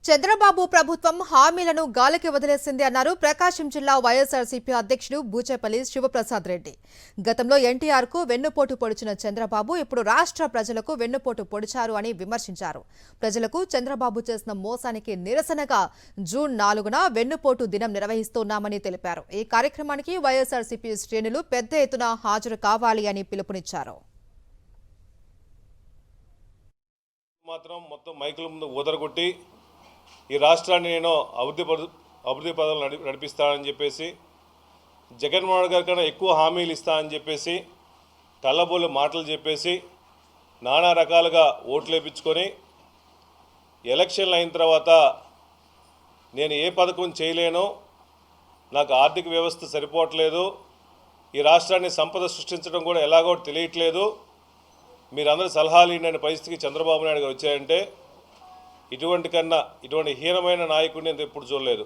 చంద్రబాబు ప్రభుత్వం హామీలను గాలికి వదిలేసింది అన్నారు ప్రకాశం జిల్లా వైఎస్ఆర్సీపీ అధ్యక్షుడు బూచేపల్లి శివప్రసాద్ రెడ్డి. గతంలో ఎన్టీఆర్ కు వెన్నుపోటు పొడిచిన చంద్రబాబు ఇప్పుడు రాష్ట్ర ప్రజలకు వెన్నుపోటు పొడిచారు అని విమర్శించారు. ప్రజలకు చంద్రబాబు చేసిన మోసానికి నిరసనగా జూన్ 4న వెన్నుపోటు దినం నిర్వహిస్తున్నామని తెలిపారు. ఈ కార్యక్రమానికి వైఎస్ఆర్సీపీ శ్రేణులు పెద్ద ఎత్తున హాజరు కావాలి అని పిలుపునిచ్చారు. మొత్తం మైకుల ముందు ఊదరగొట్టి ఈ రాష్ట్రాన్ని నేను అభివృద్ధి పదాలు నడిపిస్తానని చెప్పేసి, జగన్మోహన్ గారి కన్నా ఎక్కువ హామీలు ఇస్తానని చెప్పేసి, కళ్ళబోలు మాటలు చెప్పేసి, నానా రకాలుగా ఓట్లు వేయించుకొని ఎలక్షన్లు అయిన తర్వాత నేను ఏ పథకం చేయలేను, నాకు ఆర్థిక వ్యవస్థ సరిపోవట్లేదు, ఈ రాష్ట్రాన్ని సంపద సృష్టించడం కూడా ఎలాగో తెలియట్లేదు, మీరందరూ సలహాలు ఇవ్వని పరిస్థితికి చంద్రబాబు నాయుడు గారు వచ్చారంటే ఇటువంటి హీనమైన నాయకుడిని నేను ఎప్పుడు చూడలేదు.